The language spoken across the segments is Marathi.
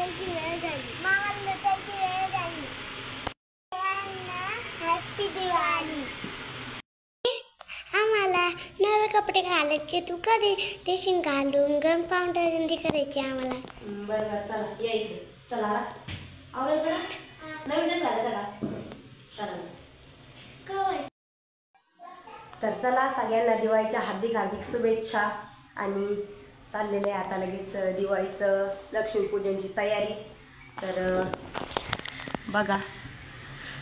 लुटायची वेळ झाली. मामाला लुटायची वेळ झाली. हॅपी दिवाळी. आम्हाला नवे कपडे घालायचे. तू कधी देशील घालून? गन पावडर करायची आम्हाला. बरं चला या इकडे. चला आवडेल जरा नवीन झालं जरा. चला तर चला सगळ्यांना दिवाळीच्या हार्दिक हार्दिक शुभेच्छा. आणि चाललेलं आहे आता लगेच दिवाळीचं लक्ष्मीपूजनची तयारी. तर बघा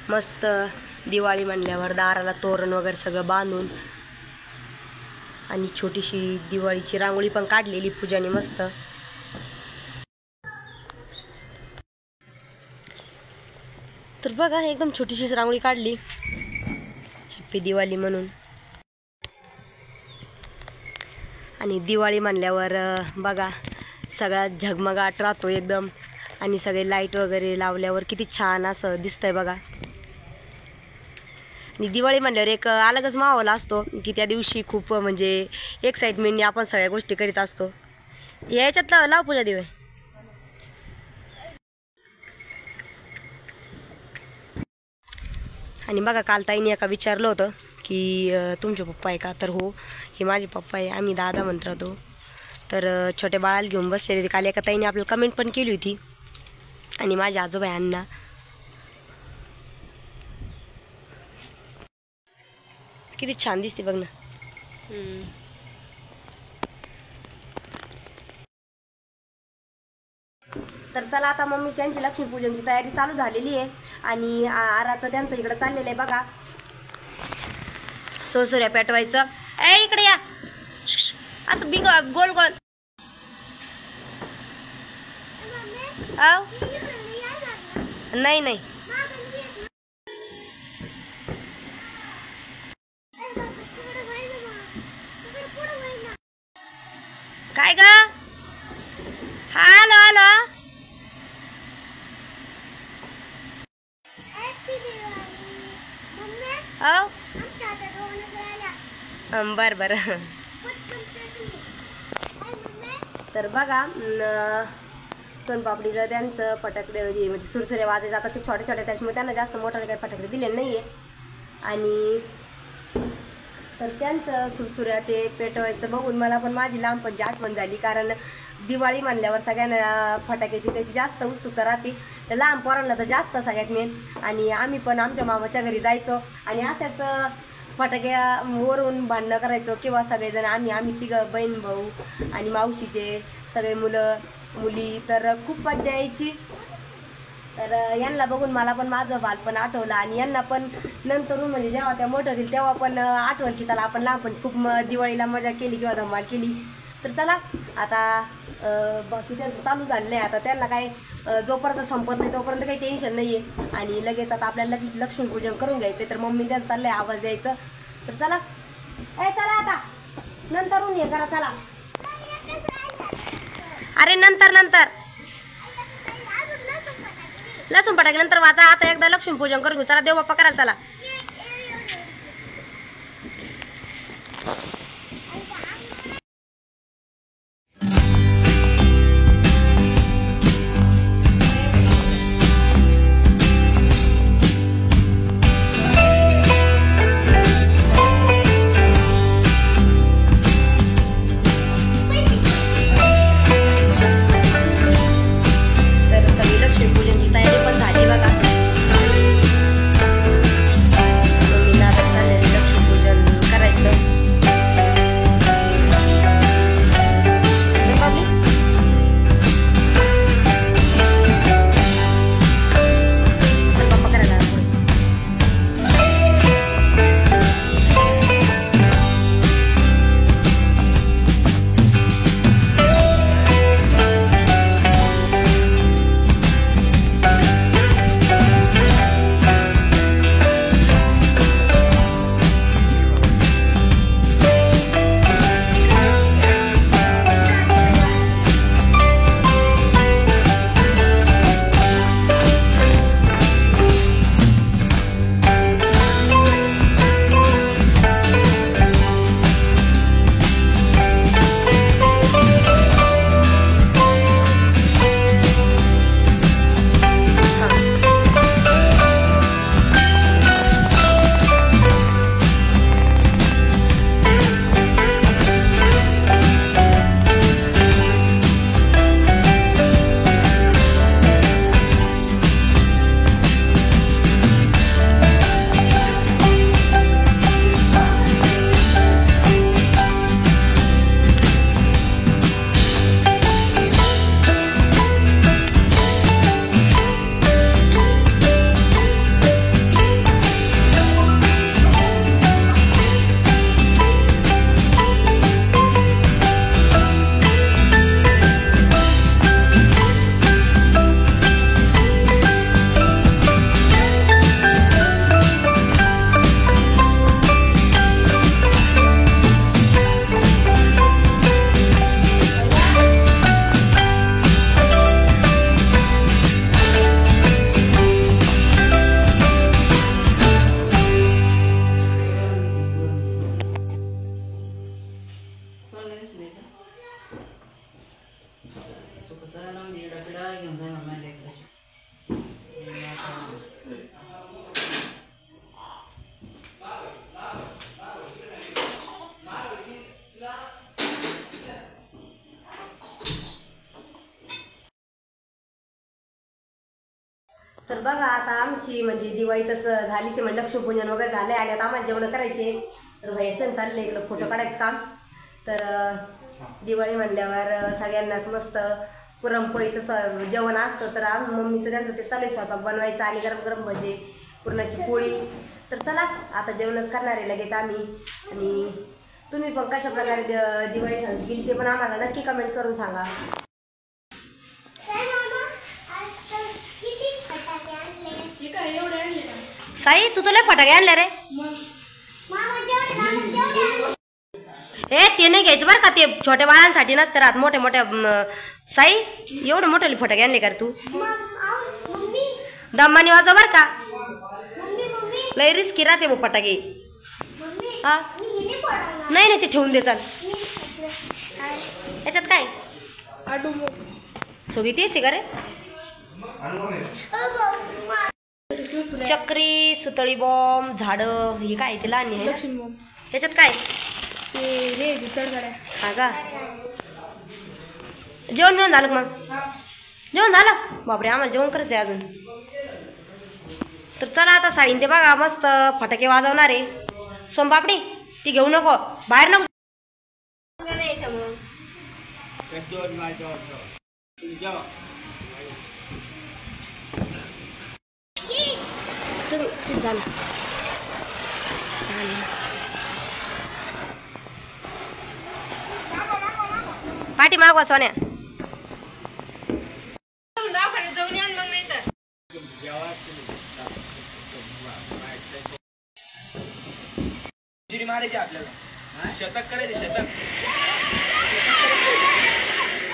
मस्त दिवाळी म्हणल्यावर दाराला तोरण वगैरे सगळं बांधून आणि छोटीशी दिवाळीची रांगोळी पण काढलेली पूजाने मस्त. तर बघा एकदम छोटीशीच रांगोळी काढली हॅपी दिवाळी म्हणून. आणि दिवाळी म्हणल्यावर बघा सगळा झगमगाट राहतो एकदम. आणि सगळे लाईट वगैरे लावल्यावर किती छान असं दिसतंय बघा. आणि दिवाळी म्हणल्यावर एक अलगच माहोल असतो की त्या दिवशी खूप म्हणजे एक्साइटमेंटने आपण सगळ्या गोष्टी करीत असतो. याच्यात लाव पूजा दिवे. आणि बघा काल ताईने एका विचारलं होतं की तुमचे पप्पा आहे का? तर हो हे माझे पप्पा आहे. आम्ही दादा म्हणत राहतो. तर छोट्या बाळाला घेऊन बसलेले होते. काल एका ताईने आपल्याला कमेंट पण केली होती. आणि माझे आजोबा आहे अण्णा. किती छान दिसते बघ ना. तर चला आता मम्मी त्यांची लक्ष्मीपूजनची तयारी चालू झालेली आहे. आणि आराचं त्यांचं इकडं चाललेलं आहे बघा. सोसुऱ्या पेटवायचं. इकडे या असं बिग गोल गोल. नाही नाही काय ग? हॅलो हॅलो बर बर. तर बघा सोनपापडीचं त्यांचं फटाकडे म्हणजे सुरसुरे वाजायचे. आता ते छोटे छोटे त्याच्यामुळे त्यांना जास्त मोठाले काही फटाकडे दिलेले नाही आहे. आणि तर त्यांचं सुरसुऱ्या ते पेटवायचं बघून मला पण माझी लहानपणची आठवण झाली. कारण दिवाळी म्हणल्यावर सगळ्यांना फटाक्याची त्याची जास्त उत्सुकता राहते. तर लहान पोरांना तर जास्त सगळ्यात मेन. आणि आम्ही पण आमच्या मामाच्या घरी जायचो आणि अशाच फटाक्यावरून भांडणं करायचो किंवा सगळेजण आम्ही तिघं बहीण भाऊ आणि मावशीचे सगळे मुलं मुली. तर खूप मजा यायची. तर यांना बघून मला पण माझं बालपण आठवलं. आणि यांना पण नंतरून म्हणजे जेव्हा त्या मोठं होतील तेव्हा पण आठवलं की चला आपण लहानपणी खूप दिवाळीला मजा केली किंवा धमाल केली. तर चला आता बाकी त्यांचं चालू झालेलं आहे. आता त्यांना काय जोपर्यंत संपत नाही तोपर्यंत काही टेन्शन नाही आहे. आणि लगेच आता आपल्याला लक्ष्मीपूजन करून घ्यायचं. तर मम्मी त्यांचं चाललंय आवाज द्यायचं. तर चला चला आता नंतरून हे करा चला. अरे नंतर नंतर लसूण फटाके नंतर वाचा. आता एकदा लक्ष्मीपूजन करून घेऊ. चला देव बाप्पा करायला चला. तर बघा आता आमची म्हणजे दिवाळीतच झालीच म्हणजे लक्ष्मीपूजन वगैरे झालं आणि आता आम्हाला जेवण करायचे. तर भाई सण चालले इकडं फोटो काढायचं काम. तर दिवाळी म्हणल्यावर सगळ्यांनाच मस्त पुरणपोळीचं जेवण असतं. तर आम्ही मम्मीचं त्यांचं ते चालू आहे स्वयंपाक बनवायचं आणि गरम गरम भजे पुरणाची पोळी. तर चला आता जेवणच करणार आहे लगेच आम्ही. आणि तुम्ही पण कशा प्रकारे दिवाळी साजरी केली ते पण आम्हाला नक्की कमेंट करून सांगा. साई तू तुला फटाके आणले रे? ए ते नाही घ्यायचं बरं का, ते छोट्या बाळांसाठी नसते राहत, मोठे मोठ्या. साई एवढे मोठे फटाके आणले का तू? दम्मानी वाजव बरं का, लय रिस्की राहते वो फटाके. हा नाही नाही ते ठेवून दे. चाल याच्यात काय सगळी तेच आहे का रे? चक्री, सुतळी बॉम्ब, झाडं, हे काय ते लहान आहे. त्याच्यात काय हा का? जेवण बिवण झालं मग? जेवण झालं? बापरे आम्हाला जेवण करायचं आहे अजून. तर चला आता साईन ते बघा मस्त फटाके वाजवणार आहे. सोनपापडी ती घेऊ नको, बाहेर नको. झालं पाठी मागवा सोन्या. मारायची आपल्याला, शतक करायचे, शतक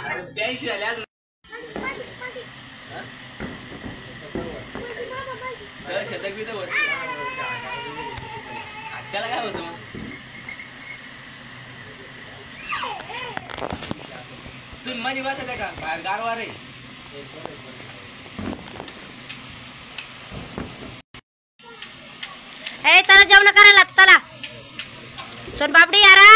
82 झाले आज. शतक बी तर होत त्याला काय होतं मग? तुम्ही मध्ये बसत आहे का? बाहेर गारवार आहे. चला जेवण करायला चला. सोनपापडी यारा